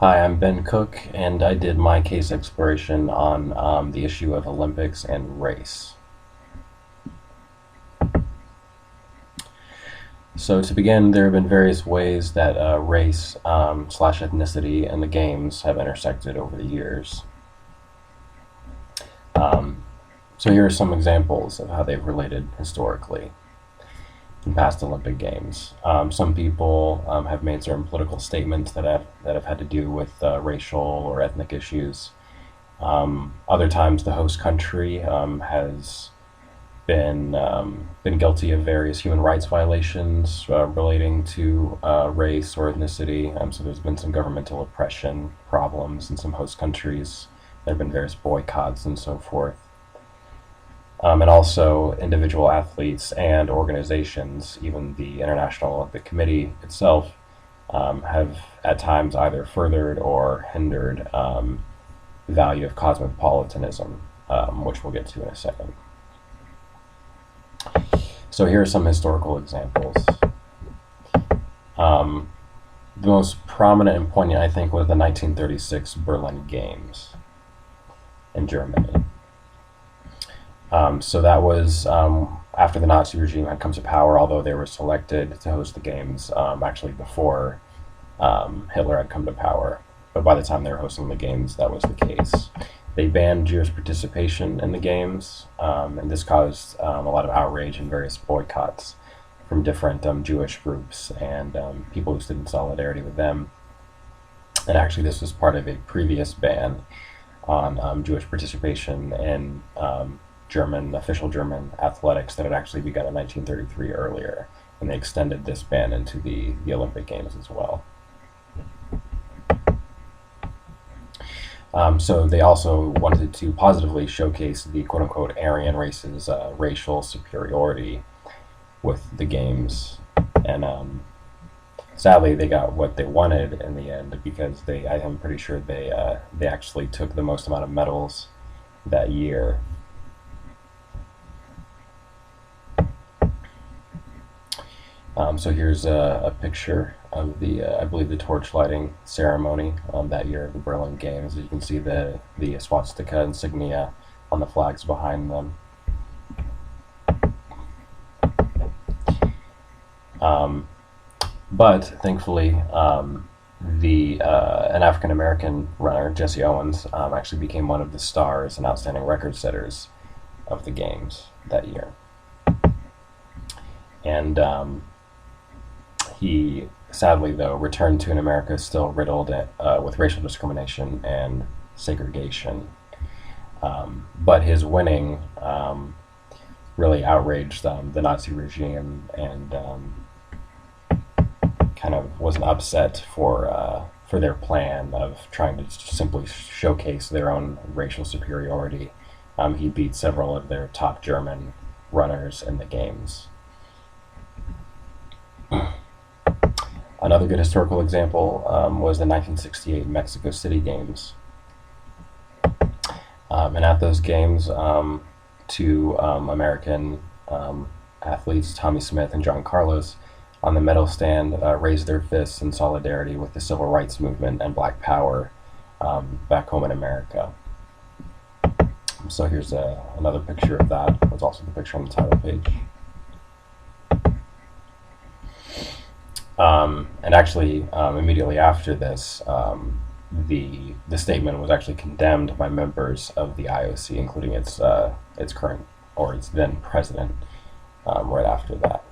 Hi, I'm Ben Cook, and I did my case exploration on the issue of Olympics and race. So to begin, there have been various ways that race slash ethnicity and the games have intersected over the years. Um, so here are some examples of how they've related historically in past Olympic Games. Some people have made certain political statements that have had to do with racial or ethnic issues. Other times, the host country has been guilty of various human rights violations relating to race or ethnicity. So there's been some governmental oppression problems in some host countries. There have been various boycotts and so forth. And also individual athletes and organizations, even the International Olympic Committee itself, have at times either furthered or hindered the value of cosmopolitanism, which we'll get to in a second. So here are some historical examples. The most prominent and poignant, I think, was the 1936 Berlin Games in Germany. So that was after the Nazi regime had come to power, although they were selected to host the games actually before Hitler had come to power. But by the time they were hosting the games, that was the case. They banned Jewish participation in the games, and this caused a lot of outrage and various boycotts from different Jewish groups and people who stood in solidarity with them. And actually, this was part of a previous ban on Jewish participation in official German athletics that had actually begun in 1933 earlier, and they extended this ban into the Olympic Games as well. So they also wanted to positively showcase the quote-unquote Aryan race's racial superiority with the games, and sadly they got what they wanted in the end, because I'm pretty sure they actually took the most amount of medals that year. So here's a picture of I believe the torch lighting ceremony that year of the Berlin Games. You can see the swastika insignia on the flags behind them. But thankfully, an African American runner, Jesse Owens, actually became one of the stars and outstanding record setters of the games that year. And he sadly, though, returned to an America still riddled with racial discrimination and segregation. But his winning really outraged the Nazi regime, and kind of was an upset for their plan of trying to simply showcase their own racial superiority. He beat several of their top German runners in the games. Another good historical example was the 1968 Mexico City Games. And at those games, two American athletes, Tommy Smith and John Carlos, on the medal stand raised their fists in solidarity with the civil rights movement and Black Power back home in America. So here's another picture of that. There's also the picture on the title page. And actually, immediately after this, the statement was actually condemned by members of the IOC, including its current, or its then president, right after that.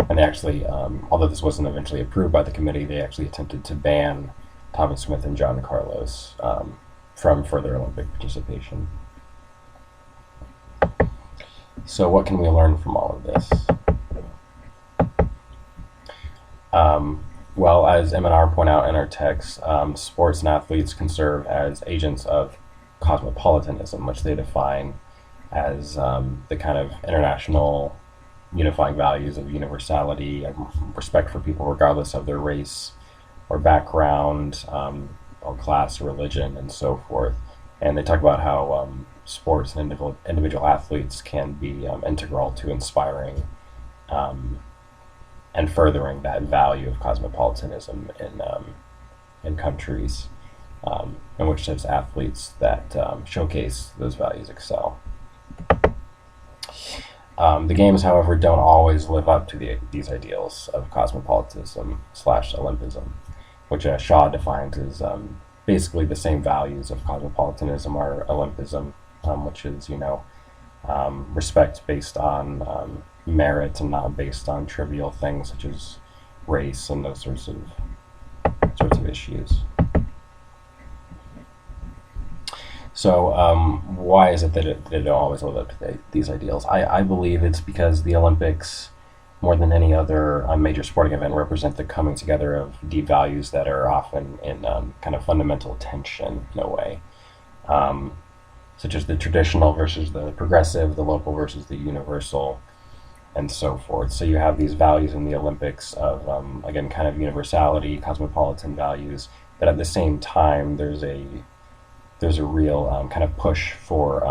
And they actually, although this wasn't eventually approved by the committee, they actually attempted to ban Tommy Smith and John Carlos from further Olympic participation. So what can we learn from all of this? Well, as M&R point out in our text, sports and athletes can serve as agents of cosmopolitanism, which they define as the kind of international unifying values of universality, respect for people regardless of their race or background, or class, or religion, and so forth. And they talk about how sports and individual athletes can be integral to inspiring and furthering that value of cosmopolitanism and countries in which those athletes that showcase those values excel. The games, however, don't always live up to these ideals of cosmopolitanism / Olympism, which Shaw defines as basically the same values of cosmopolitanism or Olympism, which is, respect based on merit and not based on trivial things such as race and those sorts of issues. So why is it that they don't always live up to these ideals? I believe it's because the Olympics, more than any other major sporting event, represent the coming together of deep values that are often in kind of fundamental tension in a way, such as the traditional versus the progressive, the local versus the universal, and so forth. So you have these values in the Olympics of, again, kind of universality, cosmopolitan values, but at the same time there's a real kind of push for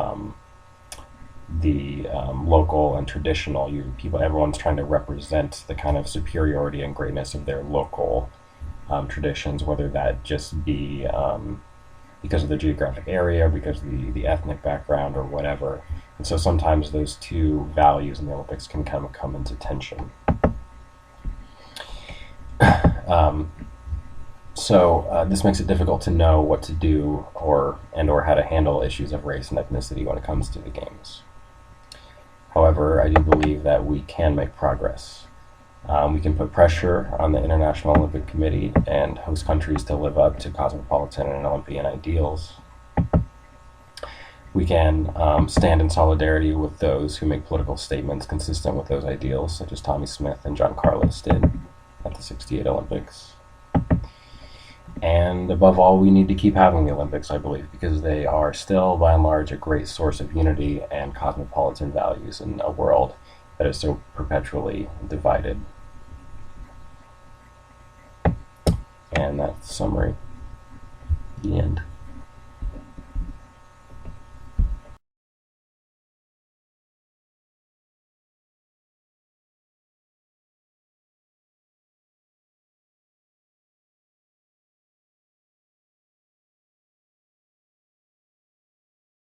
the local and traditional. Everyone's trying to represent the kind of superiority and greatness of their local traditions, whether that just be because of the geographic area, because of the ethnic background, or whatever. And so sometimes those two values in the Olympics can kind of come into tension. So this makes it difficult to know what to do or how to handle issues of race and ethnicity when it comes to the games. However, I do believe that we can make progress. We can put pressure on the International Olympic Committee and host countries to live up to cosmopolitan and Olympian ideals. We can stand in solidarity with those who make political statements consistent with those ideals, such as Tommy Smith and John Carlos did at the '68 Olympics. And above all, we need to keep having the Olympics, I believe, because they are still, by and large, a great source of unity and cosmopolitan values in a world that is so perpetually divided. And that's summary.